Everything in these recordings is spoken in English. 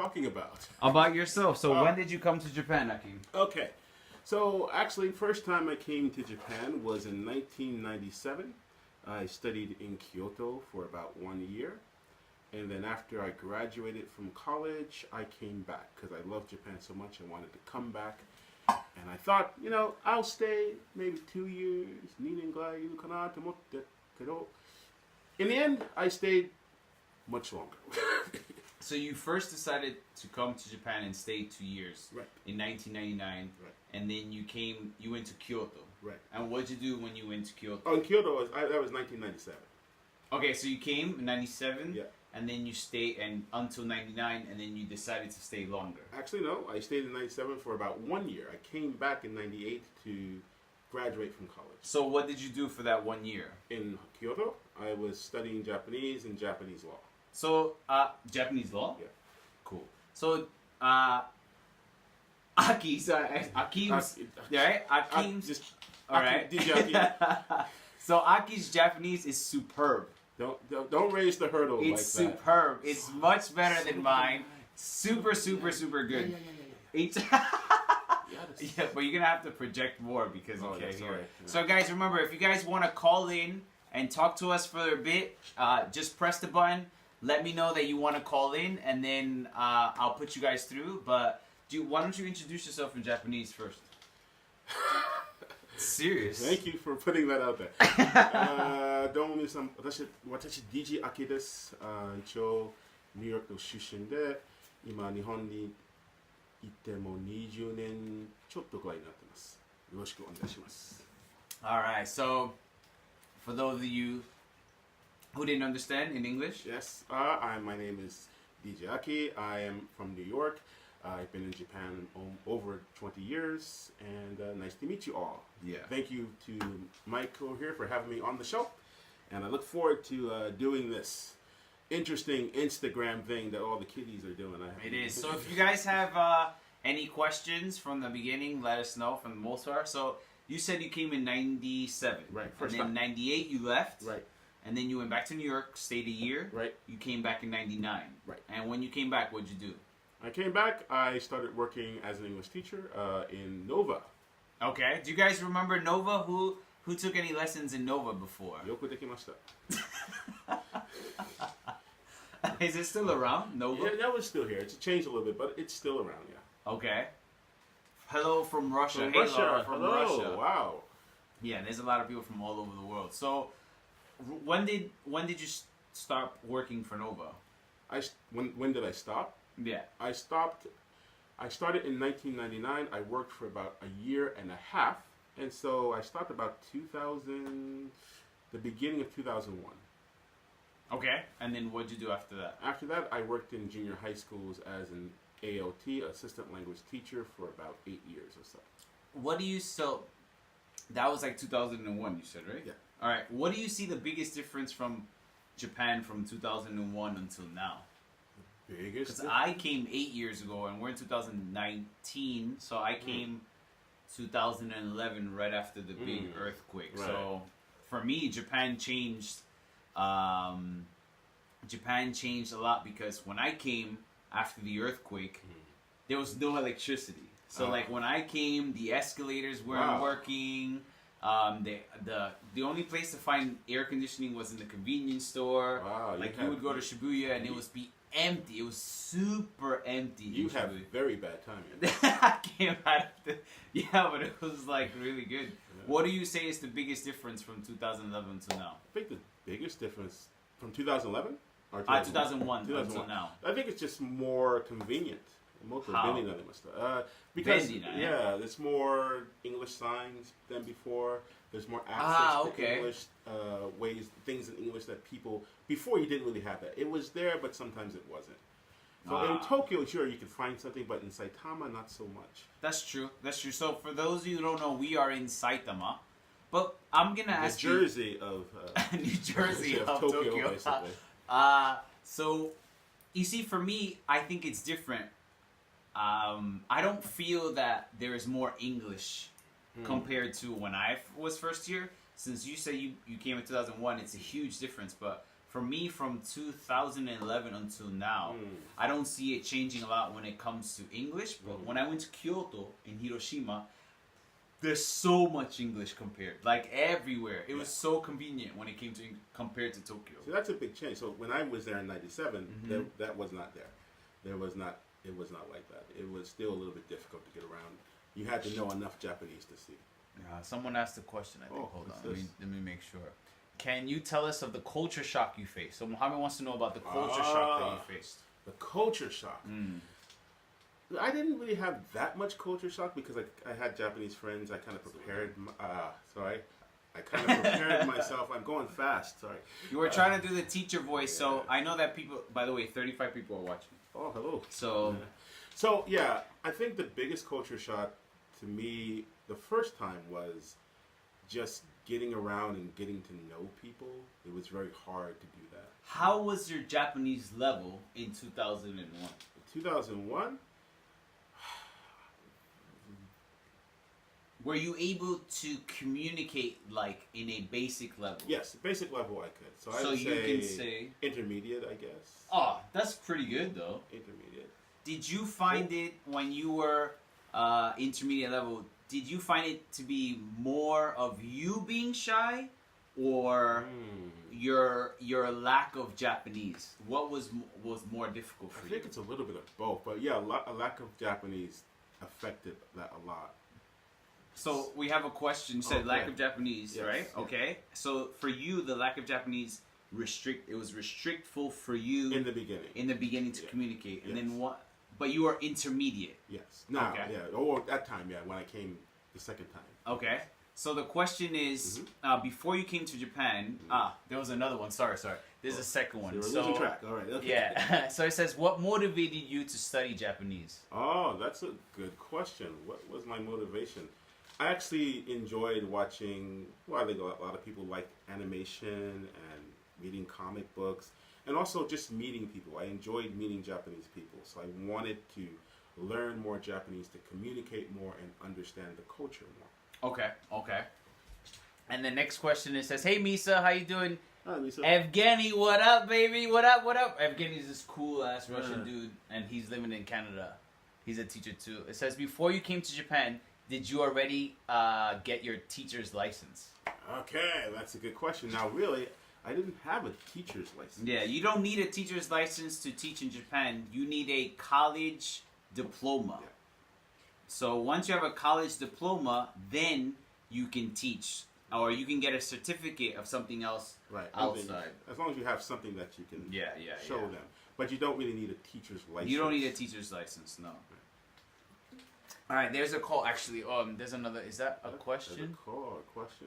talking about? About yourself. So when did you come to Japan, Aki? Okay. So actually, first time I came to Japan was in 1997. I studied in Kyoto for about 1 year. And then after I graduated from college, I came back because I loved Japan so much. I wanted to come back. And I thought, I'll stay maybe 2 years. 2年ぐらいいるかなと思ってけど In the end, I stayed much longer. So you first decided to come to Japan and stay 2 years in 1999, and then you went to Kyoto. Right. And what did you do when you went to Kyoto? Oh, in Kyoto, that was 1997. Okay, so you came in 97, yeah. And then you stayed until 99, and then you decided to stay longer. Actually, no. I stayed in 97 for about 1 year. I came back in 98 to graduate from college. So what did you do for that 1 year? In Kyoto, I was studying Japanese and Japanese law. So, Japanese law? Yeah. Cool. So, Aki's, right? Aki's, alright. DJ Aki. So Aki's Japanese is superb. Don't raise the hurdle like that. It's superb. It's much better than mine. Super good. Yeah, but you're gonna have to project more because you can't hear it. So guys, remember, if you guys want to call in and talk to us for a bit, just press the button. Let me know that you want to call in, and then I'll put you guys through. But why don't you introduce yourself in Japanese first? Serious. Thank you for putting that out there. どうも皆さん、私 DJ Aki です。一応ニューヨークの出身で、今日本に行っても20年ちょっとぐらいになってます。よろしくお願いします。Alright, so for those of you who didn't understand in English? Yes, my name is DJ Aki. I am from New York. I've been in Japan over 20 years, and nice to meet you all. Yeah. Thank you to Mike over here for having me on the show, and I look forward to doing this interesting Instagram thing that all the kiddies are doing. It is. So if you guys have any questions from the beginning, let us know from the most part. So you said you came in 97. Right. And then 98 you left. Right. And then you went back to New York, stayed a year. Right. You came back in 99. Right. And when you came back, what'd you do? I came back. I started working as an English teacher in Nova. Okay. Do you guys remember Nova? Who took any lessons in Nova before? よくできました。 Is it still around, Nova? Yeah, that was still here. It's changed a little bit, but it's still around, yeah. Okay. Hello from Russia. From hey, Russia. Laura from Hello. Russia. Wow. Yeah, there's a lot of people from all over the world. So, when did you start working for Nova? When did I stop? Yeah. I started in 1999. I worked for about a year and a half, and so I stopped about the beginning of 2001. Okay, and then what'd you do after that? After that, I worked in junior high schools as an ALT, assistant language teacher, for about 8 years or so. That was like 2001, you said, right? Yeah. All right. What do you see the biggest difference from Japan from 2001 until now? Biggest? Because I came 8 years ago, and we're in 2019, so I came 2011, right after the big earthquake. Right. So for me, Japan changed. Japan changed a lot because when I came after the earthquake, there was no electricity. So like when I came, the escalators weren't working. The only place to find air conditioning was in the convenience store. Wow, like you would go to Shibuya and it would be empty. It was super empty. You have very bad timing. I came out of but it was like really good. Yeah. What do you say is the biggest difference from 2011 to now? I think the biggest difference from 2011 or 2001 until now. I think it's just more convenient. How? Because there's more English signs than before. There's more access to English things in English that people before you didn't really have that. It was there, but sometimes it wasn't. So in Tokyo, sure, you can find something, but in Saitama, not so much. That's true. So for those of you who don't know, we are in Saitama. But I'm going to ask you... New Jersey of Tokyo. Basically. So, you see, for me, I think it's different. I don't feel that there is more English compared to when I was first year. Since you say you came in 2001, it's a huge difference. But for me, from 2011 until now, I don't see it changing a lot when it comes to English. But when I went to Kyoto in Hiroshima, there's so much English compared, like everywhere. It was so convenient when it came to compared to Tokyo. So that's a big change. So when I was there in '97, that was not there. It was not like that. It was still a little bit difficult to get around. You had to know enough Japanese to see. Someone asked a question, I think. Hold on. Let me make sure. Can you tell us of the culture shock you faced? So Muhammad wants to know about the culture shock that you faced. The culture shock. I didn't really have that much culture shock because I had Japanese friends. I kind of prepared. I kind of prepared myself. I'm going fast. Sorry. You were trying to do the teacher voice, so I know that people. By the way, 35 people are watching. Oh, hello. So yeah, I think the biggest culture shock to me the first time was just getting around and getting to know people. It was very hard to do that. How was your Japanese level in 2001? 2001? Were you able to communicate like in a basic level? Yes, basic level I could. So I would say intermediate, I guess. Oh, that's pretty good though. Intermediate. Did you find it when you were intermediate level? Did you find it to be more of you being shy, or your lack of Japanese? What was more difficult for you? I think it's a little bit of both, but yeah, a lack of Japanese affected that a lot. So we have a question. You said lack of Japanese, right? Yeah. Okay. So for you, the lack of Japanese it was restrictful for you in the beginning. In the beginning to communicate, and then what? But you were intermediate. Yes. Now, or that time, when I came the second time. Okay. So the question is, before you came to Japan, there was another one. Sorry. There's a second one. So we're losing track. All right. Okay. Yeah. So it says, what motivated you to study Japanese? Oh, that's a good question. What was my motivation? I actually enjoyed watching, I think a lot of people like animation and reading comic books, and also just meeting people. I enjoyed meeting Japanese people, so I wanted to learn more Japanese, to communicate more and understand the culture more. Okay. And the next question, it says, hey Misa, how you doing? Hi Misa. Evgeny, what up, baby? What up? Evgeny's this cool-ass Russian dude, and he's living in Canada. He's a teacher too. It says, before you came to Japan, did you already get your teacher's license? Okay, that's a good question. Now, really, I didn't have a teacher's license. Yeah, you don't need a teacher's license to teach in Japan. You need a college diploma. Yeah. So once you have a college diploma, then you can teach, or you can get a certificate of something else outside. As long as you have something that you can show them. But you don't really need a teacher's license. You don't need a teacher's license, no. All right, there's a call. Actually, there's another. Is that a question? There's a call, a question.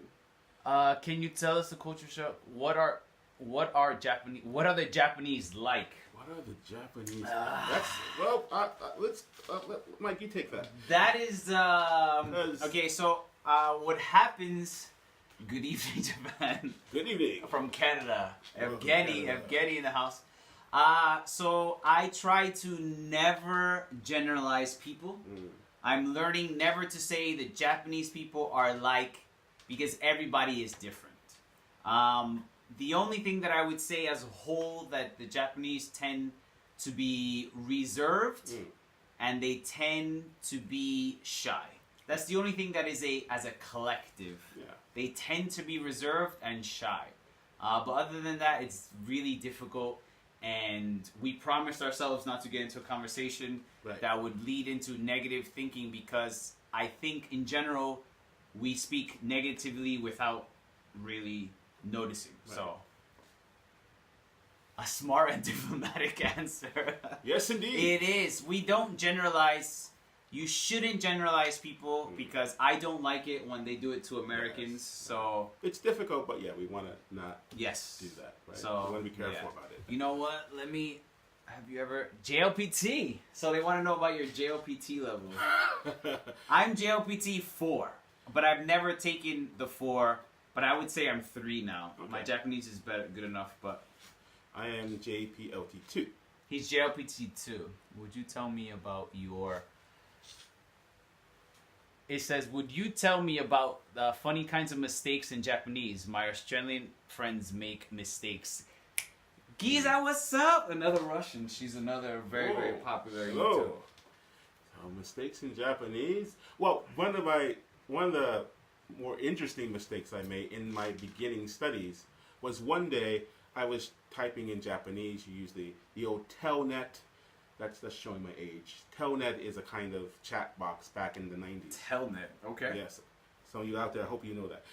Can you tell us the culture shock? What are the Japanese like? What are the Japanese? Let's Mike, you take that. That is okay. So what happens? Good evening, Japan. Good evening from Canada. Evgeny in the house. So I try to never generalize people. I'm learning never to say that Japanese people are like, because everybody is different. The only thing that I would say as a whole, that the Japanese tend to be reserved and they tend to be shy. That's the only thing that is as a collective. Yeah. They tend to be reserved and shy. But other than that, it's really difficult. And we promised ourselves not to get into a conversation that would lead into negative thinking, because I think in general we speak negatively without really noticing. So a smart and diplomatic answer. Yes, indeed. It is. We don't generalize. You shouldn't generalize people, because I don't like it when they do it to Americans. Yes. So it's difficult, but we want to not do that. Right? So we want to be careful about it. You know what? Have you ever JLPT? So they want to know about your JLPT level. I'm JLPT 4, but I've never taken the 4. But I would say I'm 3 now. Okay. My Japanese is good enough, but I am JPLT 2. He's JLPT 2. Would you tell me about your? It says, would you tell me about the funny kinds of mistakes in Japanese? My Australian friends make mistakes. Giza, what's up? Another Russian. She's another very, very popular YouTuber. Mistakes in Japanese. Well, one of the more interesting mistakes I made in my beginning studies was one day I was typing in Japanese. You use the old Telnet. That's showing my age. Telnet is a kind of chat box back in the 90s. Telnet, okay. Yes. So you out there, I hope you know that.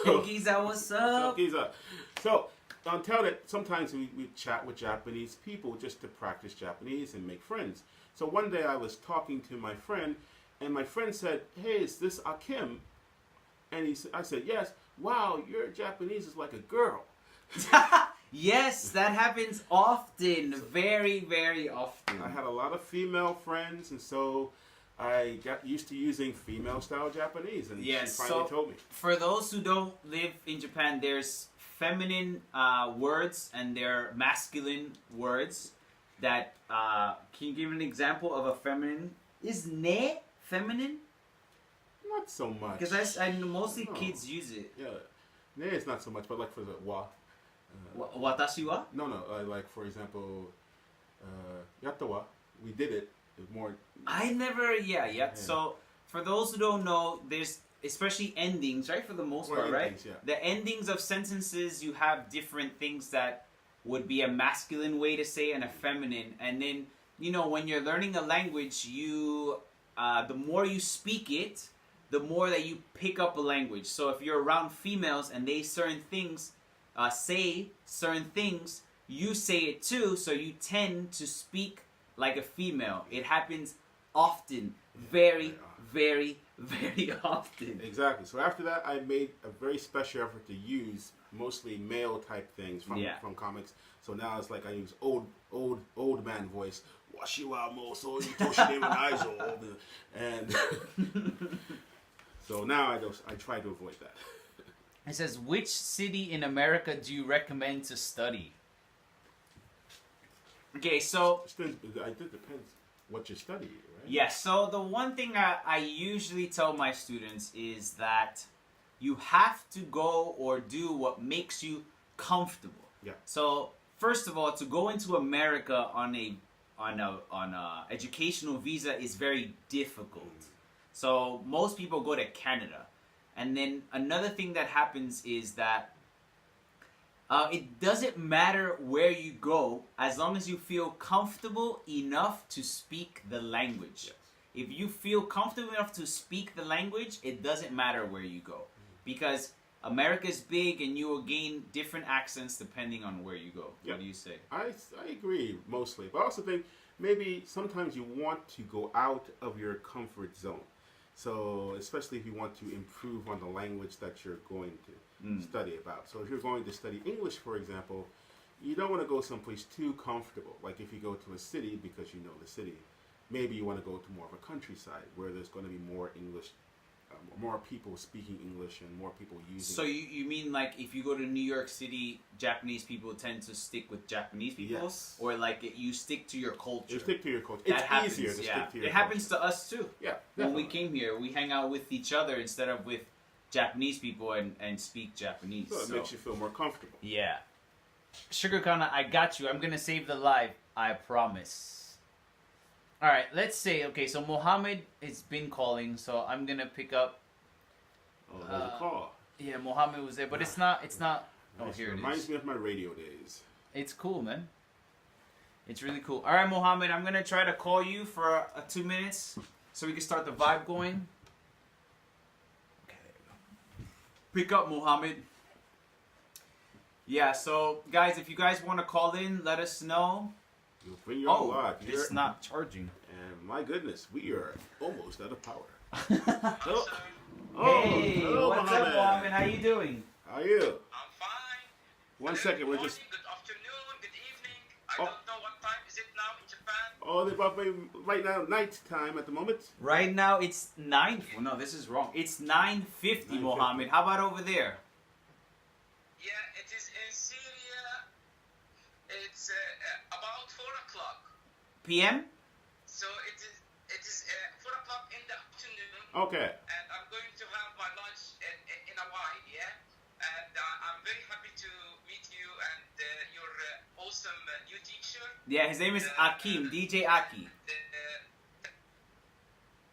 Hey Giza, what's up? Giza. So on Telnet, sometimes we chat with Japanese people just to practice Japanese and make friends. So one day I was talking to my friend, and my friend said, "Hey, is this Akim?" And I said, "Yes." "Wow, your Japanese is like a girl." Yes, that happens often. Very, very often. I had a lot of female friends, and so I got used to using female-style Japanese, and she finally told me. For those who don't live in Japan, there's feminine words and there are masculine words that, can you give an example of a feminine? Is ne feminine? Not so much. Because I mostly kids use it. Yeah. Ne is not so much, but like for the wa. Watashi wa? No, like for example, yatta wa. We did it. It's more. I never, yeah. So for those who don't know, there's especially endings, right? For the most part, right? Yeah. The endings of sentences, you have different things that would be a masculine way to say and a feminine. And then, when you're learning a language, the more you speak it, the more that you pick up a language. So if you're around females and they say certain things, you say it too, so you tend to speak like a female. It happens often. Very, very, very often. Exactly. So after that, I made a very special effort to use mostly male type things from comics. So now it's like I use old man voice. Washi wa mo so itoshi de wanaizo. And so now I try to avoid that. It says, which city in America do you recommend to study? Okay, so it depends what you study, right? Yeah, so the one thing I usually tell my students is that you have to go or do what makes you comfortable. Yeah. So first of all, to go into America on a educational visa is very difficult. So most people go to Canada. And then another thing that happens is that it doesn't matter where you go as long as you feel comfortable enough to speak the language. Yes. If you feel comfortable enough to speak the language, it doesn't matter where you go. Because America is big and you will gain different accents depending on where you go. Yep. What do you say? I agree mostly. But I also think maybe sometimes you want to go out of your comfort zone. So, especially if you want to improve on the language that you're going to study about. So, if you're going to study English, for example, you don't want to go someplace too comfortable. Like if you go to a city because you know the city, maybe you want to go to more of a countryside where there's going to be more English, more people speaking English and more people using. So you mean like if you go to New York City, Japanese people tend to stick with Japanese people? Yes. Or like you stick to your culture? You stick to your culture. That It's happens, easier to stick to your culture. It happens to us too. Yeah. When we came here, we hang out with each other instead of with Japanese people and speak Japanese. So it makes you feel more comfortable. Yeah. Sugar Kana, I got you. I'm going to save the live. I promise. All right, let's say, okay, so Mohammed has been calling, so I'm going to pick up. Oh, there's a call. Yeah, Mohammed was there, but it's not. Oh, Nice. here it is. Reminds me of my radio days. It's cool, man. It's really cool. All right, Mohammed, I'm going to try to call you for 2 minutes so we can start the vibe going. Okay, there we go. Pick up, Mohammed. Yeah, so, guys, if you guys want to call in, let us know. You'll bring your own live. It's not charging. And my goodness, we are almost out of power. Hey, hello, what's Mohammed. up, Mohammed? How you doing? How are you? I'm fine. One second, we're just. Good afternoon, good evening. I don't know what time is it now in Japan. Oh, they're about right now night time at the moment. Right now, it's 9. Oh, no, this is wrong. It's 9:50, Mohammed. How about over there? Yeah, it is in Syria. It's about 4 o'clock. PM? So it is 4 o'clock in the afternoon. Okay. And I'm going to have my lunch in a while, yeah? And I'm very happy to meet you and your awesome sir? Yeah, his name is Akim, DJ Aki.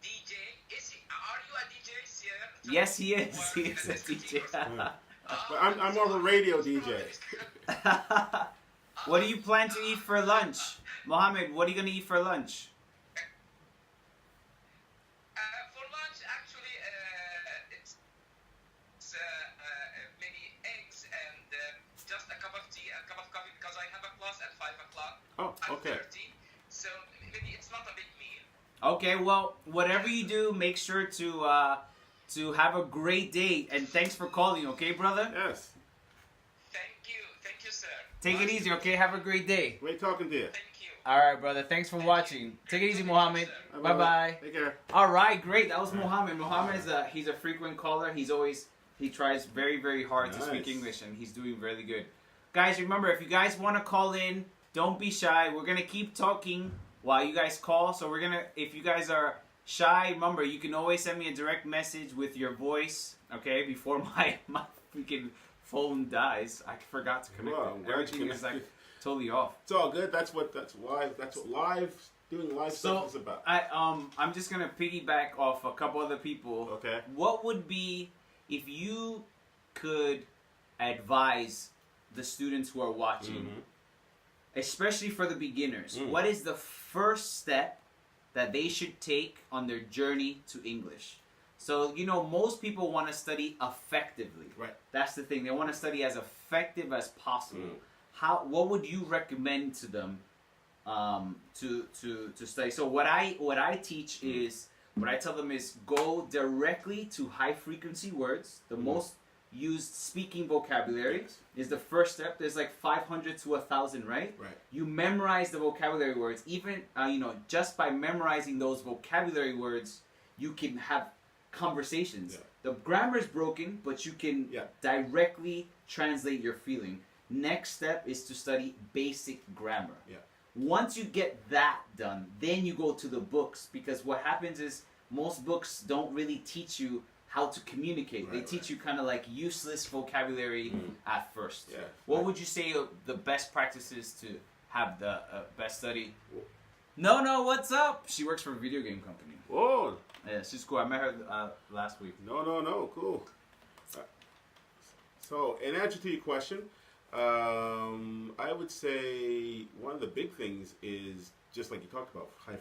DJ, is he? Are you a DJ, sir? Yes, he is. He is a DJ. But I'm more of a radio DJ. What do you plan to eat for lunch? Mohammed, what are you going to eat for lunch? For lunch, actually, it's maybe eggs and just a cup of tea, a cup of coffee, because I have a class at 5 o'clock. Oh, okay. 5:30. So maybe it's not a big meal. Okay, well, whatever you do, make sure to have a great day. And thanks for calling, okay, brother? Yes. Thank you, sir. Take it easy, okay? Have a great day. Great talking to you. Thank you. All right, brother. Thanks for watching. Take it easy, Mohammed. Bye-bye. Bye-bye. Take care. All right, great. That was Mohammed. Mohammed is he's a frequent caller. He tries very, very hard to speak Nice. English, and he's doing really good. Guys, remember, if you guys want to call in, don't be shy. We're going to keep talking while you guys call. So if you guys are shy, remember, you can always send me a direct message with your voice, okay, before my freaking phone dies. I forgot to connect Wow, it. glad Everything you is like connected. totally off. It's all good. That's what doing live stuff is about. I'm just gonna piggyback off a couple other people. Okay. What would be if you could advise the students who are watching, especially for the beginners, what is the first step that they should take on their journey to English? So, most people want to study effectively. Right. That's the thing. They want to study as effective as possible. What would you recommend to them to study? So what I teach is, what I tell them is go directly to high frequency words. The most used speaking vocabulary is the first step. There's like 500 to 1,000, right? Right. You memorize the vocabulary words. Even just by memorizing those vocabulary words, you can have conversations. Yeah. The grammar is broken, but you can directly translate your feeling. Next step is to study basic grammar. Yeah. Once you get that done, then you go to the books, because what happens is most books don't really teach you how to communicate. Right, they teach you kind of like useless vocabulary at first. Yeah. What would you say are the best practices to have the best study? No, what's up? She works for a video game company. Whoa. Yeah, she's cool. I met her last week. No, cool. So, in answer to your question, I would say one of the big things is, just like you talked about, high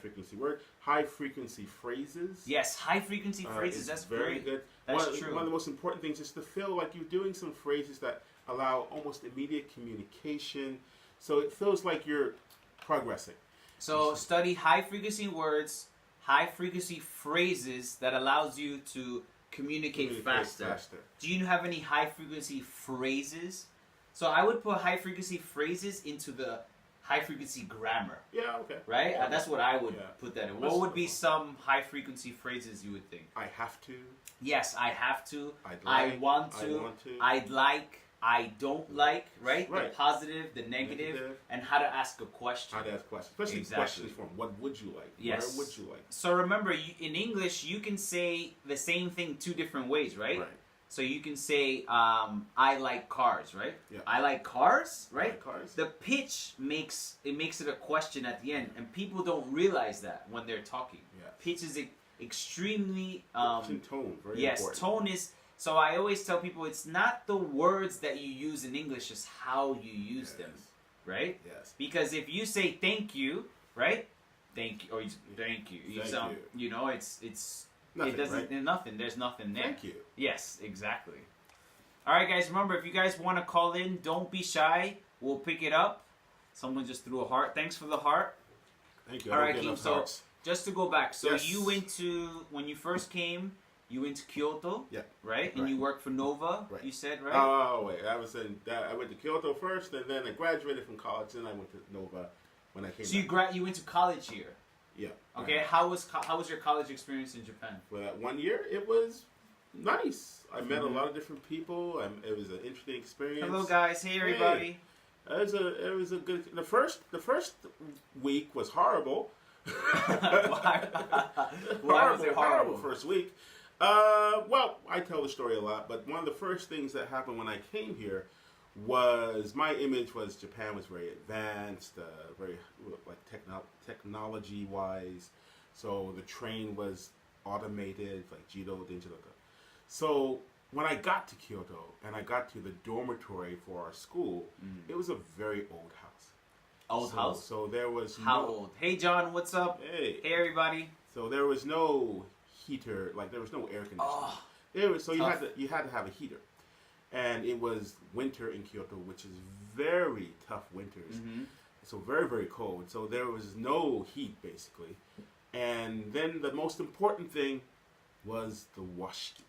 frequency phrases. Yes, high frequency phrases. That's very great. good. That's true. One of the most important things is to feel like you're doing some phrases that allow almost immediate communication, so it feels like you're progressing. So study high frequency words, high frequency phrases that allows you to communicate faster. Do you have any high frequency phrases? So I would put high frequency phrases into the high frequency grammar. Yeah, okay. Right? Yeah. That's what I would put that in. What would be some high frequency phrases you would think? I have to. Yes, I have to. I'd I like, want to. I want to. I'd like. I don't like. Right? Right. The positive, the negative, and how to ask a question. How to ask questions. Especially questions form. What would you like? Yes. Where would you like? So remember, in English, you can say the same thing two different ways, right? Right. So you can say, I like cars, right? Yeah. I like cars, right? I like cars. The pitch makes it a question at the end, and people don't realize that when they're talking. Yeah. Pitch is extremely... Pitch and tone, very important. Tone is... So I always tell people it's not the words that you use in English, it's how you use them, right? Yes. Because if you say thank you, right? Thank you, or thank you. You Thank sound, you. it's Nothing, it doesn't right? nothing. There's nothing there. Thank you. Yes, exactly. All right, guys. Remember, if you guys want to call in, don't be shy. We'll pick it up. Someone just threw a heart. Thanks for the heart. Thank you. All I right, don't get Keem. enough So hearts. just to go back, so Yes. you went to when you first came. You went to Kyoto, Yeah. right? And Right. you worked for Nova. Right. You said, right? Oh wait, I went to Kyoto first, and then I graduated from college. Then I went to Nova when I came. So back. you went to college here. Yeah. Okay. Right. How was your college experience in Japan? For that 1 year, it was nice. I met a Mhm. lot of different people. It was an interesting experience. Hello, guys. Hey, everybody. It was a good. The first week was horrible. Why was it horrible? First week. Well, I tell the story a lot, but one of the first things that happened when I came here my image was Japan was very advanced, very like technology wise. So the train was automated, like Jiro Denjiroka. So when I got to Kyoto and I got to the dormitory for our school, it was a very old house. Old house? So there was How old? Hey John, what's up? Hey everybody. So there was no heater, like there was no air conditioning. Oh, You had to have a heater. And it was winter in Kyoto, which is very tough winters. So very, very cold. So there was no heat, basically. And then the most important thing was the washiki.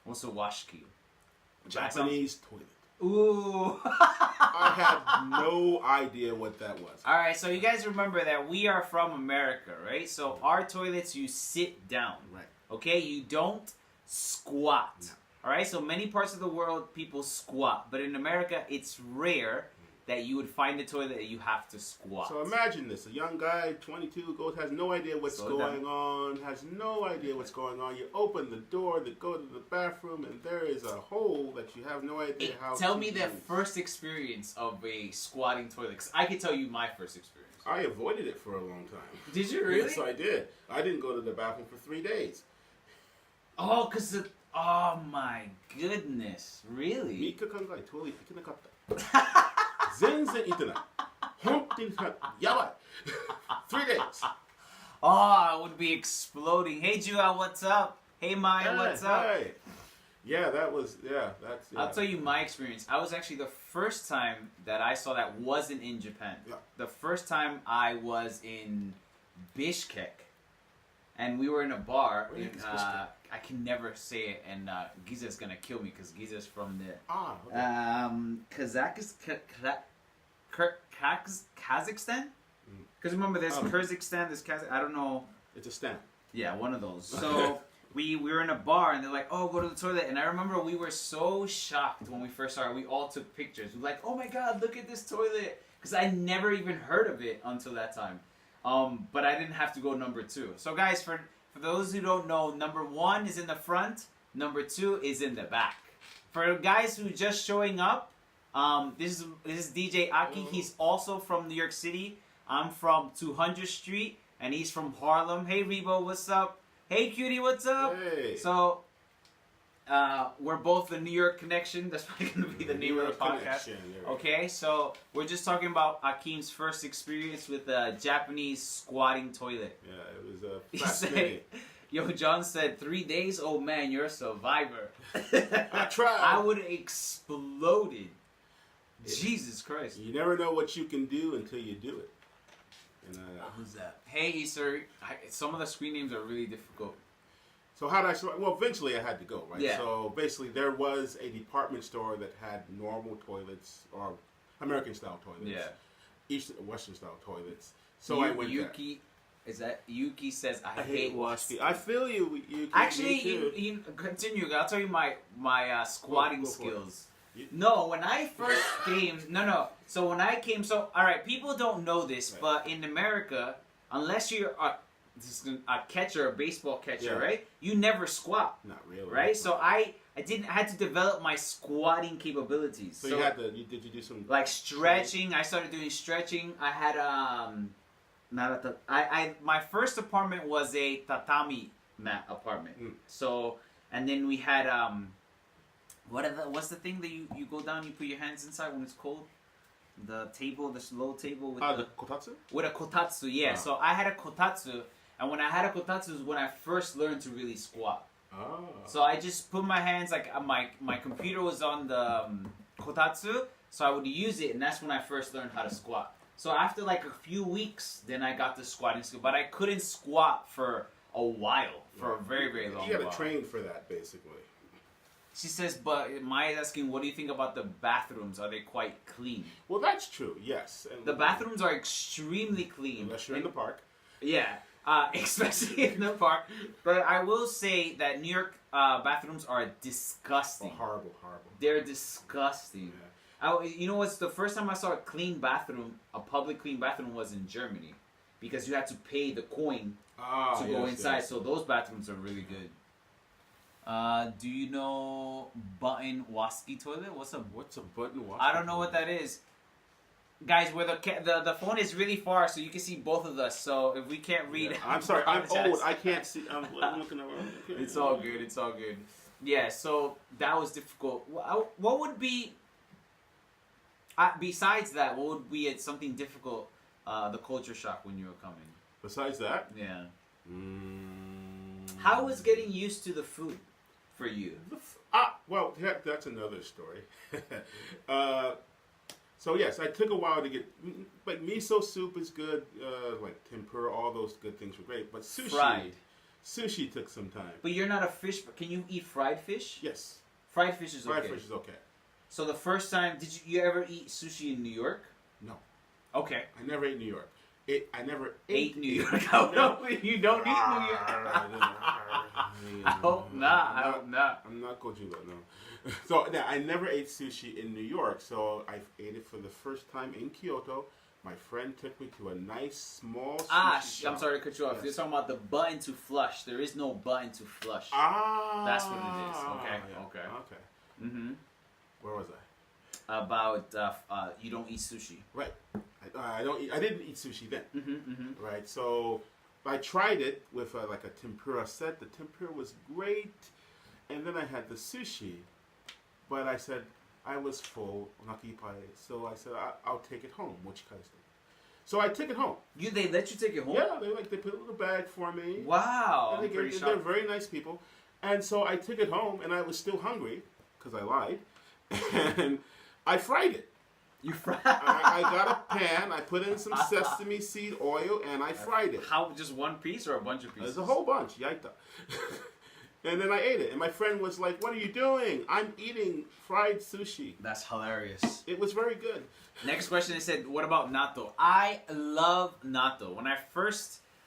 What's a washiki? Japanese toilet. Ooh. I had no idea what that was. All right, so you guys remember that we are from America, right? So our toilets, you sit down. Right. Okay? You don't squat. No. All right? So many parts of the world, people squat. But in America, it's rare that you would find a toilet that you have to squat. So imagine this. A young guy, 22, has no idea what's going on, has no idea what's going on. You open the door to go to the bathroom, and there is a hole that you have no idea how Tell to me use. the first experience of a squatting toilet, because I can tell you my first experience. I avoided it for a long time. Did you really? Yes, I did. I didn't go to the bathroom for 3 days. Oh, oh my goodness. Really? 3日間ぐらいトイレ行けなかった。全然行ってない。本当にやばい。3 days. Oh, I would be exploding. Hey, Jua, what's up? Hey, Maya, what's up? Hey. Yeah, that's. Yeah. I'll tell you my experience. I was actually the first time that I saw that wasn't in Japan. Yeah. The first time I was in Bishkek, and we were in a bar. Where In, is Bishkek? I can never say it, and Giza's gonna kill me because Giza's from the Okay. Kazakhstan. Because remember, there's Kyrgyzstan, there's Kazakh. I don't know. It's a stamp. Yeah, one of those. So we were in a bar, and they're like, "Oh, go to the toilet." And I remember we were so shocked when we first saw it. We all took pictures. We were like, "Oh my God, look at this toilet!" Because I never even heard of it until that time. But I didn't have to go number 2. So guys, for those who don't know, number 1 is in the front. Number 2 is in the back. For guys who just showing up, this is DJ Aki. He's also from New York City. I'm from 200th Street, and he's from Harlem. Hey, Rebo, what's up? Hey, Cutie, what's up? Hey. So, we're both the New York connection. That's probably going to be the name of the podcast. Okay, so we're just talking about Akim's first experience with a Japanese squatting toilet. Yeah, it was He fascinating. said, yo, John said, 3 days? Oh, man, you're a survivor. I tried. I would have exploded. Jesus Christ. You never know what you can do until you do it. And, Who's that? Hey, sir. Some of the screen names are really difficult. so how did I survive? Well, eventually I had to go, right? Yeah. So basically there was a department store that had normal toilets, or American-style toilets. Yeah. Western-style toilets. So I went Yuki, is that Yuki says I hate washiki. I feel you. Actually, me too. you continue. I'll tell you my squatting Go for it. skills. No, when I first came, no. So when I came, all right, people don't know this, Right. but in America, unless you're a catcher, a baseball catcher, Yeah. right? You never squat, Not really. right? So I had to develop my squatting capabilities. So you had to. Did you do some like stretching? I started doing stretching. I had my first apartment was a tatami mat apartment. So and then we had what's the thing that you go down, you put your hands inside when it's cold? The table, this low table with the kotatsu? with a kotatsu, yeah. Ah. So I had a kotatsu, and when I had a kotatsu is when I first learned to really squat. Oh. So I just put my hands, like my computer was on the kotatsu, so I would use it, and that's when I first learned how to squat. So after like a few weeks, then I got the squatting skill, but I couldn't squat for a while, for a very, very long while. You got to train for that, basically. She says, but Maya's asking, what do you think about the bathrooms? Are they quite clean? Well, that's true, yes. And The bathrooms are extremely clean. unless you're in the park. Yeah, especially in the park. But I will say that New York bathrooms are disgusting. Oh, horrible. They're disgusting. You know what's the first time I saw a clean bathroom, a public clean bathroom, was in Germany, because you had to pay the coin to go inside. Yes. So those bathrooms are really good. Do you know button waski toilet? What's a button wash? I don't know what that is. Guys, where the phone is really far, so you can see both of us. So if we can't read, Yeah. I'm sorry. I'm old. I can't see. I'm looking around. It's all good. It's all good. Yeah. So that was difficult. What would be besides that? What would be something difficult? The culture shock when you were coming. Besides that, yeah. How was getting used to the food for you? Well, that's another story. So yes, I took a while to get, like miso soup is good, like tempura, all those good things were great. But sushi took some time. But you're not a fish. Can you eat fried fish? Yes. Fried fish is okay. Fried fish is okay. So the first time, did you ever eat sushi in New York? No. Okay. I never ate New York. I never ate New York. Oh, no, you don't eat New York. I hope not. I hope not. I'm not Kojiro, no. So yeah, I never ate sushi in New York. So I ate it for the first time in Kyoto. My friend took me to a nice small sushi shop. I'm sorry to cut you off. Yes. You're talking about the button to flush. There is no button to flush. That's what it is. Okay. Yeah. Okay. Mm-hmm. Where was I? About you don't eat sushi. Right. I didn't eat sushi then. Mm-hmm. Right. So I tried it with like a tempura set. The tempura was great, and then I had the sushi, but I said I was full, nakipai. So I said I'll take it home. So I took it home. They let you take it home? Yeah, they put a little bag for me. Wow. And they're very nice people. And so I took it home, and I was still hungry because I lied, and I fried it. You fried? I got a pan. I put in some sesame seed oil, and I fried it. How? Just one piece or a bunch of pieces? There's a whole bunch. Yaita. And then I ate it. And my friend was like, "What are you doing?" "I'm eating fried sushi." That's hilarious. It was very good. Next question, they said, what about natto? I love natto.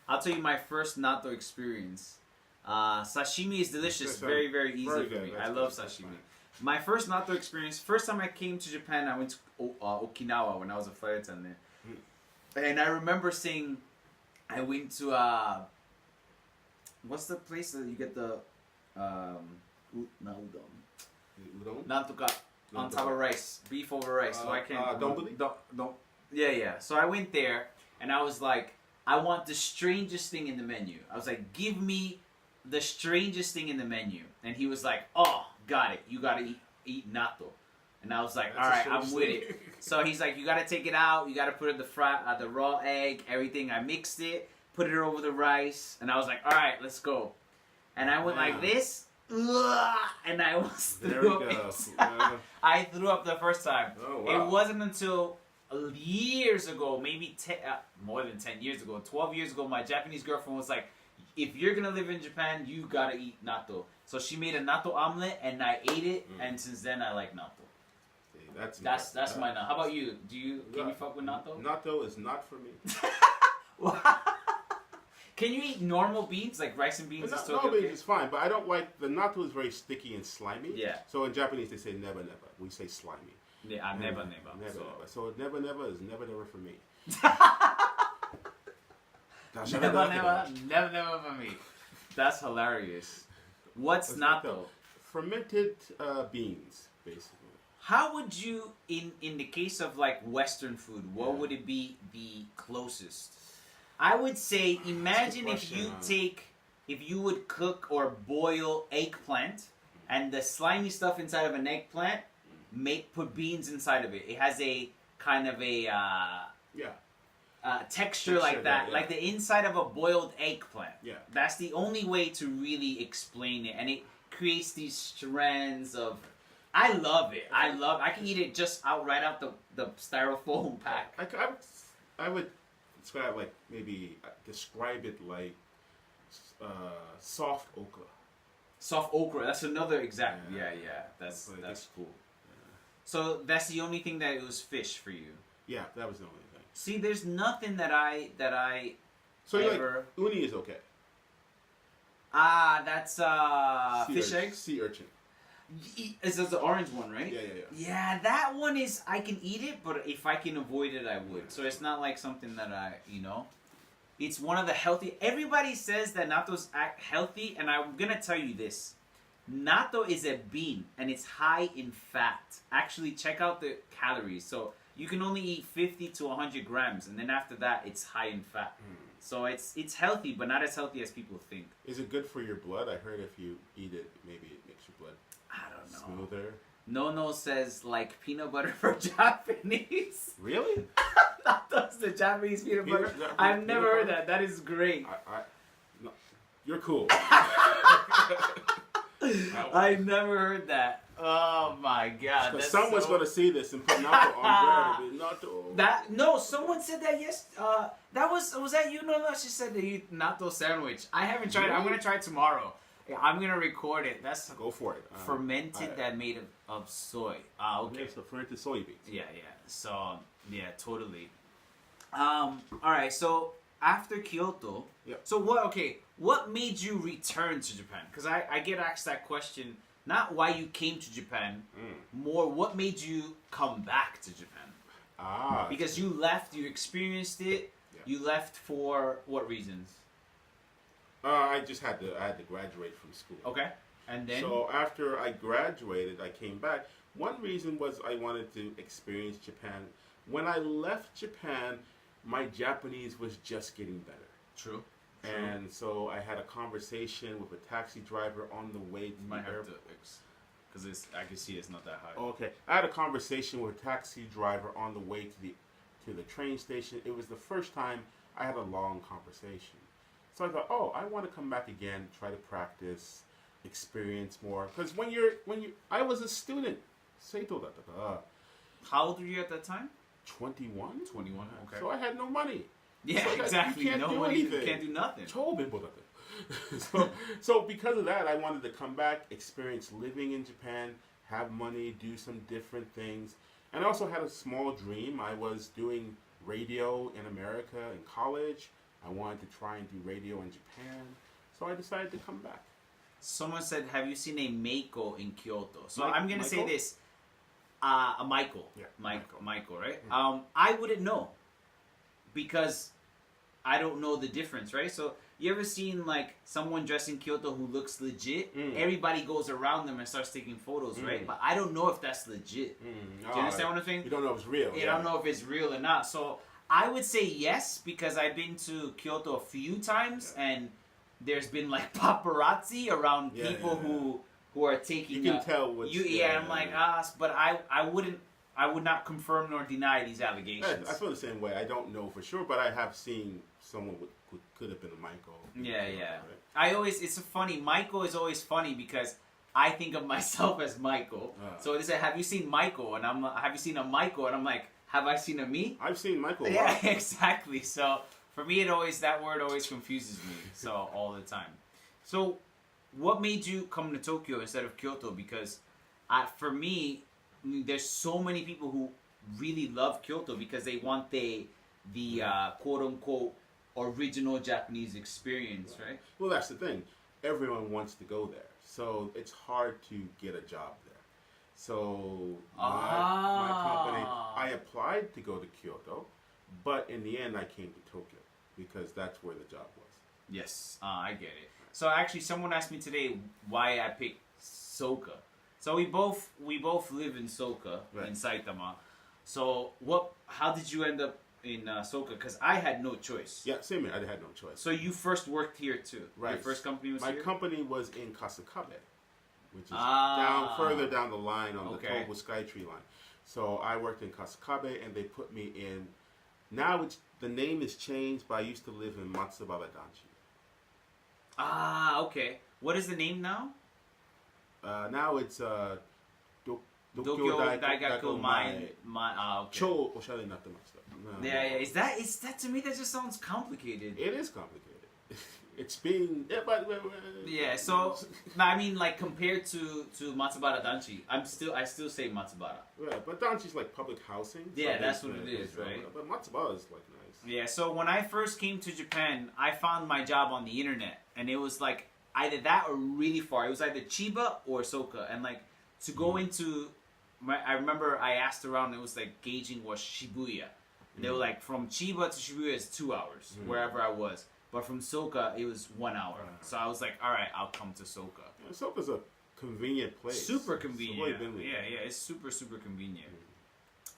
I'll tell you my first natto experience. Sashimi is delicious. Very, very easy for me. I love sashimi. My first natto experience, first time I came to Japan, I went to Okinawa when I was a flight attendant. And I remember I went to, what's the place that you get the, udon? Nantoka. On top of rice. Beef over rice. So I can't. Don't. Yeah. So I went there, and I was like, I want the strangest thing in the menu. I was like, give me the strangest thing in the menu. And he was like, oh, got it. You got to eat natto. And I was like, all right, I'm with it. So he's like, you got to take it out. You got to put in the raw egg, everything. I mixed it, put it over the rice. And I was like, all right, let's go. And I went like this. And I almost threw up. I threw up the first time. Oh, wow. It wasn't until years ago, maybe more than 10 years ago, 12 years ago, my Japanese girlfriend was like, if you're gonna live in Japan, you gotta eat natto. So she made a natto omelet, and I ate it, and since then I like natto. That's my natto. How about you? Can you fuck with natto? Natto is not for me. Can you eat normal beans, like rice and beans? Normal beans is fine, but I don't like, the natto is very sticky and slimy. Yeah. So in Japanese they say never. We say slimy. Yeah, never. So never is never for me. Never for me. That's hilarious. What's natto? Fermented beans, basically. How would you, in the case of like Western food, what would it be the closest? I would say, imagine if you would cook or boil eggplant, and the slimy stuff inside of an eggplant, put beans inside of it. It has a kind of a texture like that, like the inside of a boiled eggplant. Yeah. That's the only way to really explain it, and it creates these strands of. I love it. I can eat it just right out the styrofoam pack. I would describe it like soft okra. Soft okra. That's another exact. Yeah. That's cool. Yeah. So that's the only thing that it was fish for you. Yeah, that was the only thing. See, there's nothing that I. So ever... like uni is okay. That's fish eggs. Sea urchin. It's the orange one, right? Yeah. Yeah, that one is, I can eat it, but if I can avoid it, I would. So it's not like something that it's one of the healthy. Everybody says that natto's healthy, and I'm gonna tell you this. Natto is a bean, and it's high in fat. Actually, check out the calories. So you can only eat 50 to 100 grams, and then after that, it's high in fat. So it's healthy, but not as healthy as people think. Is it good for your blood? I heard if you eat it, maybe it makes your blood I don't know. smoother. No says like peanut butter for Japanese. Really? Natto's the Japanese peanut butter. I've never heard that. That is great. No, you're cool. I never heard that. Oh my god! Because someone's gonna see this and put natto on bread. That no, someone said that that was that you? No, she said they eat natto sandwich. I haven't tried it. I'm gonna try it tomorrow. Yeah, I'm gonna record it. That's go for it. Fermented that made of soy. Okay. Yeah, so fermented soybeans. Yeah. So yeah, totally. All right. So after Kyoto, so what made you return to Japan? Because I get asked that question. Not why you came to Japan, more what made you come back to Japan. Because you left, you experienced it. Yeah. You left for what reasons? I just had to graduate from school. Okay, and then so after I graduated, I came back. One reason was I wanted to experience Japan. When I left Japan, my Japanese was just getting better. True. And so I had a conversation with a taxi driver on the way to the airport. Because I can see it's not that high. Okay. I had a conversation with a taxi driver on the way to the train station. It was the first time I had a long conversation. So I thought, I want to come back again, try to practice, experience more. Because I was a student. How old were you at that time? 21. 21, okay. So I had no money. Yeah, so exactly. You can't do nothing. So because of that, I wanted to come back, experience living in Japan, have money, do some different things. And I also had a small dream. I was doing radio in America in college. I wanted to try and do radio in Japan. So I decided to come back. Someone said, have you seen a Meiko in Kyoto? So I'm going to say this. A Michael. Yeah, Michael, right? I wouldn't know. Because I don't know the difference, right? So you ever seen like someone dressed in Kyoto who looks legit? Everybody goes around them and starts taking photos, right? But I don't know if that's legit. Do you understand what I'm saying? You don't know if it's real. I don't know if it's real or not. So I would say yes, because I've been to Kyoto a few times and there's been like paparazzi around people who are taking. You can tell what's. I'm like but I would not confirm nor deny these allegations. I feel the same way. I don't know for sure, but I have seen someone who could have been a Michael. Right? It's funny. Michael is always funny because I think of myself as Michael. So they say, "Have you seen Michael?" And have you seen a Michael? And I'm like, "Have I seen a me?" I've seen Michael. Yeah, exactly. So for me, that word always confuses me. So all the time. So what made you come to Tokyo instead of Kyoto? Because for me, there's so many people who really love Kyoto because they want the quote unquote original Japanese experience, right? Well, that's the thing. Everyone wants to go there, so it's hard to get a job there. So my company, I applied to go to Kyoto, but in the end, I came to Tokyo because that's where the job was. Yes, I get it. So actually, someone asked me today why I picked Soka. So we both live in Soka, in Saitama. So how did you end up in Soka? Because I had no choice. Yeah, same here. I had no choice. So you first worked here too. Right. Your first company was here? here? My company was in Kasakabe, which is further down the line on the Tobu Skytree line. So I worked in Kasakabe, and they put me in. Now the name is changed, but I used to live in Matsubara Danchi. Okay. What is the name now? Now it's Dokyo Daigaku Mai. Chou oshare natte mashita. Yeah. Is that to me? That just sounds complicated. It is complicated. It's being So I mean, like compared to Matsubara Danchi, I still say Matsubara. Yeah, but Danchi's like public housing. Yeah, that's what it is, right? But Matsubara is like nice. Yeah. So when I first came to Japan, I found my job on the internet, and it was like either that or really far. It was either Chiba or Soka, and like to go into. I remember I asked around. It was like gauging was Shibuya. They were like from Chiba to Shibuya is 2 hours wherever I was. But from Soka, it was 1 hour. So I was like, all right, I'll come to Soka. Yeah, Soka's a convenient place. Super convenient. Yeah, it's super convenient.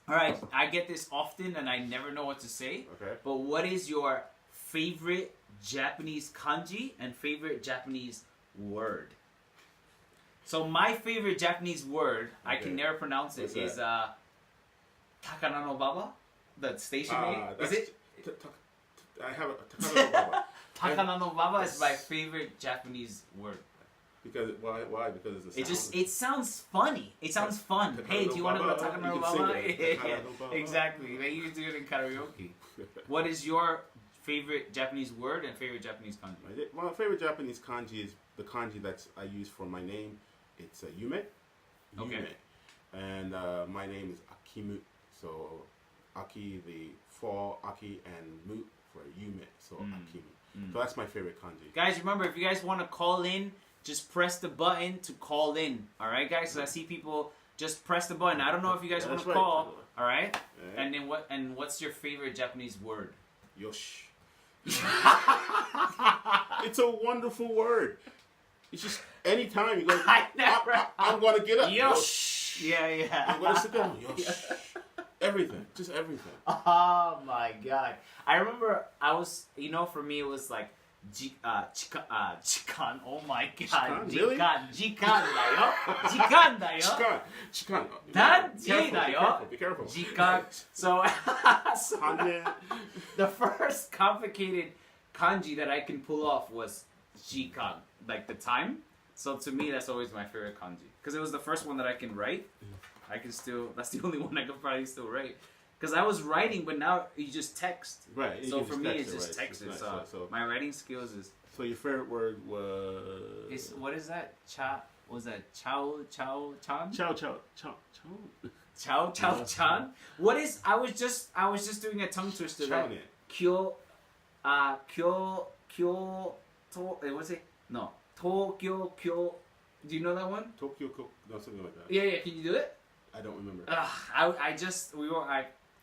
All right, I get this often and I never know what to say. Okay. But what is your favorite Japanese kanji and favorite Japanese word? So my favorite Japanese word, I can never pronounce it, is Takana no Baba, the station name. Is it? I have a Takana no Baba. Takana no Baba is my favorite Japanese word. Because why? Because it's a sound. It sounds funny. It sounds fun. Takana Hey, no do you want to go Baba? Takana no You can sing Baba? it. Yeah, Takana no Baba. exactly. They used to do it in karaoke. What is your favorite Japanese word and favorite Japanese kanji? My favorite Japanese kanji is the kanji that I use for my name. It's Yume. Okay. Yume. And my name is Akimu. So Aki, the fall, Aki, and Mu for Yume. So Akimu. So that's my favorite kanji. Guys, remember, if you guys want to call in, just press the button to call in. All right, guys? So I see people just press the button. I don't know if you guys want to call. All right? Yeah. And then what's your favorite Japanese word? Yosh. It's a wonderful word. It's just anytime you go, I'm going to get up. Yosh. Yeah. I'm going to sit down. Yosh. Everything. Just everything. Oh my god. I remember for me it was like chikan. Oh my god. Chikan? Really? Jikan da yo. Jikan da yo. Chikan. Danji da yo. Be careful. Jikan. So the first complicated kanji that I can pull off was jikan, like the time. So to me, that's always my favorite kanji because it was the first one that I can write. That's the only one I could probably still write. Because I was writing, but now you just text. Right. So for me, it's just text. So my writing skills is. So your favorite word was. What is that? Was that chow chan? Chow Chan. What is? I was just doing a tongue twister. That kyo. What's it? No. Tokyo kyo. Do you know that one? Tokyo kyo. No, something like that. Yeah. Can you do it? I don't remember.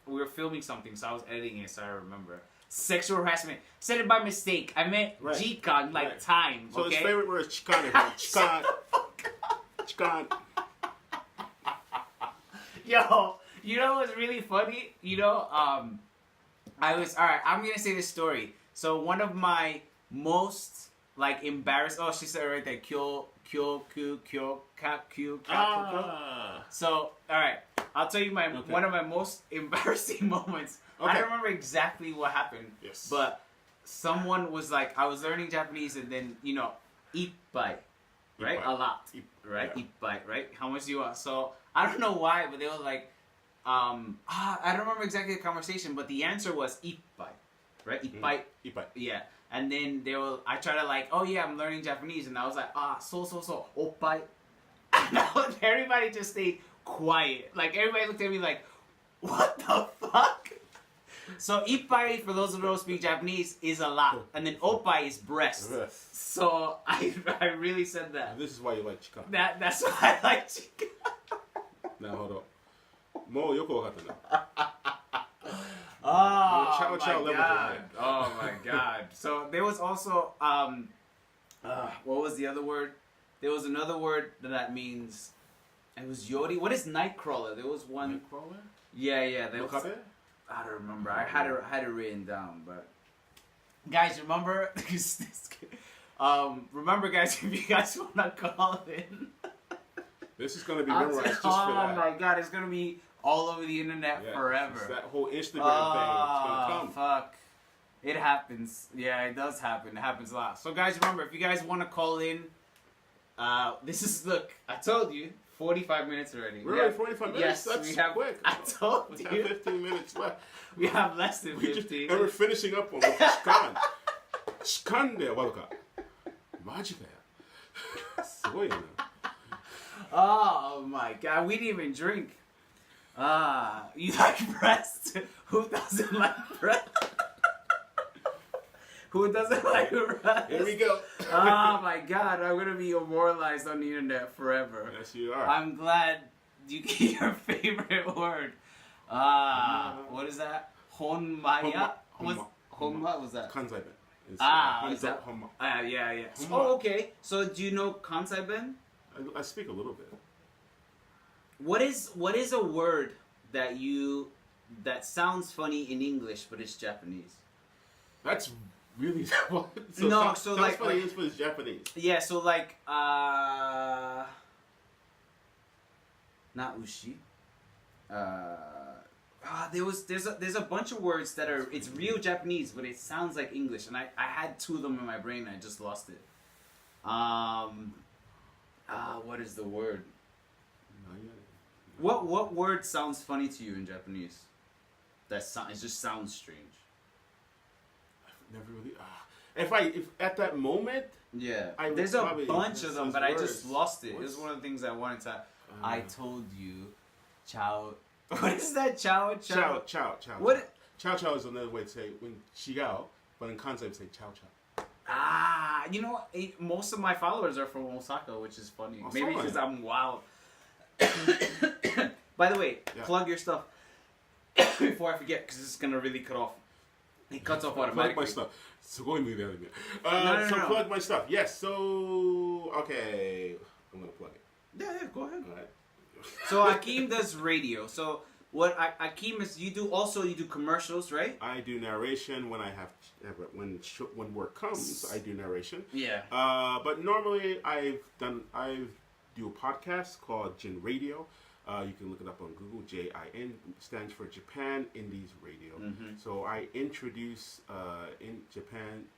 We were filming something, so I was editing it, so I remember. Sexual harassment. Said it by mistake. I meant jikan, like time. So okay? his favorite word is chikan. Chikan. Yo, you know what's really funny? I'm gonna say this story. So one of my most embarrassed. Oh, she said it right there. Kyo. So, all right, I'll tell you one of my most embarrassing moments. Okay. I don't remember exactly what happened. Yes. But someone was like, I was learning Japanese, and then ippai, right? A lot, right? Yeah. Ippai, right? How much do you want? So I don't know why, but they were like, I don't remember exactly the conversation, but the answer was ippai, right? Ippai. Ippai. Yeah. And then I tried to oh yeah, I'm learning Japanese, and I was like, so, oppai. And everybody just stayed quiet. Everybody looked at me like, what the fuck? So ippai, for those who don't speak Japanese, is a lot, and then oppai is breast. So I really said that. And this is why you like chikan. That's why I like chikan. Now hold on. Mo yoko wakatta na. Oh my god! Oh my god! So there was also what was the other word? There was another word that means it was yori. What is nightcrawler? There was one. Nightcrawler? Yeah. There was, I don't remember. I had it written down, but guys, remember? Remember, guys, if you guys want to call in, this is gonna be memorized just for that. Oh my god! It's gonna be all over the internet forever. That whole Instagram thing. It's gonna come. Fuck. It happens. Yeah, it does happen. It happens a lot. So guys, remember, if you guys want to call in, look, I told you, 45 minutes already. Really? 45 minutes? Yes, that's we have, quick. I told we you. have 15 minutes left. We have less than 15. And we're finishing up on chikan. Chikan de waru ka. Maji ka ya. Sugoi na. Oh my god, we didn't even drink. You like breast? Who doesn't like breast? Who doesn't like breast? Here we go. Oh my god, I'm gonna be immortalized on the internet forever. Yes, you are. I'm glad you get your favorite word. What is that? Honmaya? Honma? What was that? Kansai-ben. Yeah. Oh, okay. So do you know Kansai-ben? I speak a little bit. What is a word that sounds funny in English but it's Japanese? That's really No, sounds like funny but it's Japanese. Yeah, so like not ushi. There's a bunch of words that are it's real Japanese but it sounds like English, and I had two of them in my brain and I just lost it. What is the word? What word sounds funny to you in Japanese? It just sounds strange. I've never really. If at that moment. Yeah, I there's a bunch of them, but I just lost it. It was What's- one of the things I wanted to. I told you, chow. What is that? Chow. Chow. What? Chow chow is another way to say when chigao, but in Kansai we say chow chow. You know, most of my followers are from Osaka, which is funny. Oh, Maybe so because are I'm wild. By the way, Yeah. plug your stuff before I forget, because it's gonna really cut off. It cuts off Plug automatically. my stuff. So go into the other bit. No. Plug my stuff. Yes. So okay, I'm gonna plug it. Yeah, go ahead. All right. So Akeem does radio. So what Akeem is, you do commercials, right? I do narration when I have when work comes. I do narration. Yeah. But normally I do a podcast called Jin Radio. You can look it up on Google. JIN stands for Japan Indies Radio. Mm-hmm. So I introduce in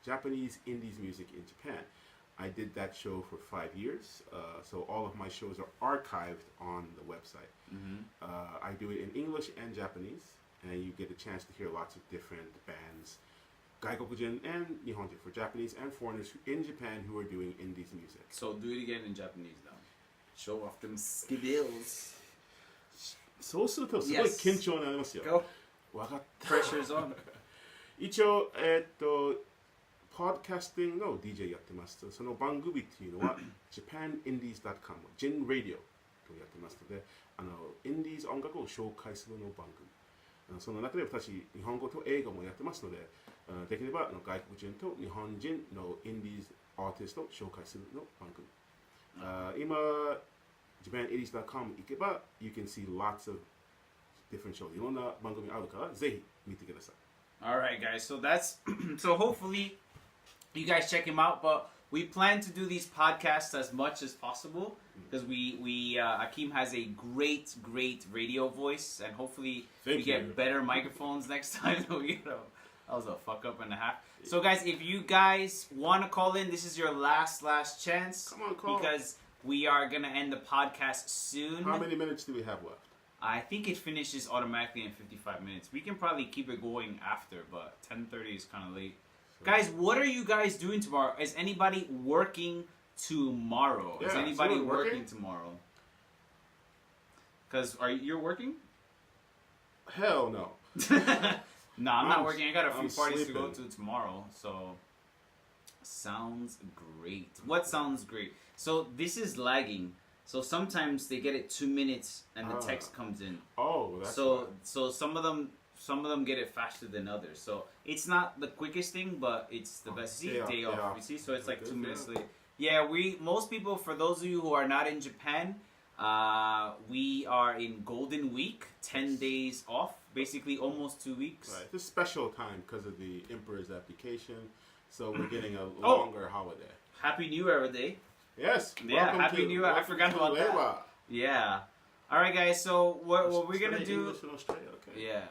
Japanese Indies music in Japan. I did that show for 5 years. So all of my shows are archived on the website. Mm-hmm. I do it in English and Japanese, and you get a chance to hear lots of different bands, Gaikokujin and Nihonjin, for Japanese and foreigners in Japan who are doing indies music. So do it again in Japanese now. Show off them skills. そうするとすごい緊張になりますよ。 Go. わかった。 Pressure's on. 一応podcasting の DJ やってます。その番組っていうのは japanindies.com Jin Radio とやってますので、インディーズ音楽を紹介するの番組。その中で私日本語と英語もやってますので、できれば外国人と日本人のインディーズアーティストを紹介するの番組。今 japanindies.com 行けば you can see lots of different shows. いろんな番組あるからぜひ見てください。 All right, guys. So that's so hopefully you guys check him out. But we plan to do these podcasts as much as possible because Akeem has a great radio voice, and hopefully we get better microphones next time. That was a fuck up and a half. So guys, if you guys want to call in, this is your last chance. Come on, call. Because we are gonna end the podcast soon. How many minutes do we have left? I think it finishes automatically in 55 minutes. We can probably keep it going after, but 10:30 is kind of late. Sure. Guys, what are you guys doing tomorrow? Is anybody working tomorrow? Yeah, is anybody is working tomorrow? Because you're working? Hell no. No, I'm not working. I got a few I'm parties sleeping. to go to tomorrow. So, sounds great. What sounds great? So, this is lagging. So, sometimes they get it 2 minutes and the text comes in. Oh, that's So some of them get it faster than others. So, it's not the quickest thing, but it's the best. See, day off. You see? So, it's like 2 minutes late. Yeah, most people, for those of you who are not in Japan, we are in Golden Week, 10 days off, basically almost 2 weeks. right. It's a special time because of the Emperor's abdication. So we're getting a longer holiday. Happy New Year Day. Yes. Yeah, Happy New Year. I forgot about that. Yeah. All right, guys. So what we're gonna do? English in Australia. Okay. Yeah.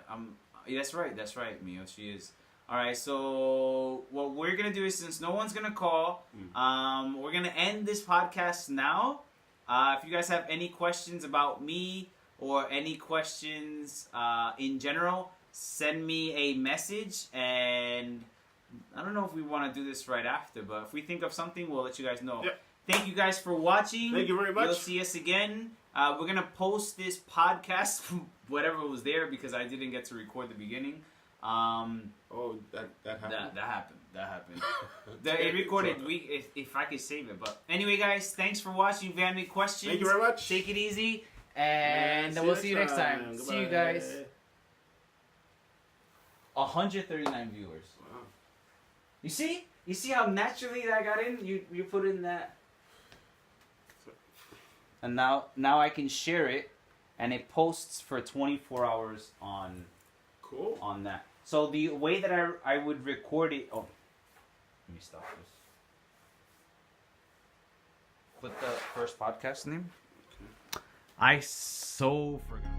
That's right, Mio. She is. All right. So what we're gonna do is, since no one's gonna call, we're gonna end this podcast now. If you guys have any questions about me or any questions in general, send me a message. And I don't know if we want to do this right after, but if we think of something, we'll let you guys know. Yep. Thank you guys for watching. Thank you very much. You'll see us again. We're going to post this podcast, whatever was there, because I didn't get to record the beginning. That happened. That happened. It recorded if I could save it. But anyway, guys, thanks for watching. If you have any questions, Thank you very much. Take it easy, and we'll see you next time. Goodbye. See you guys. 139 viewers. Wow. You see how naturally that got in? You put in that. and now I can share it, and it posts for 24 hours on Cool. on that. So the way that I would record it. Oh, let me stop this. Put the first podcast name. I so forgot.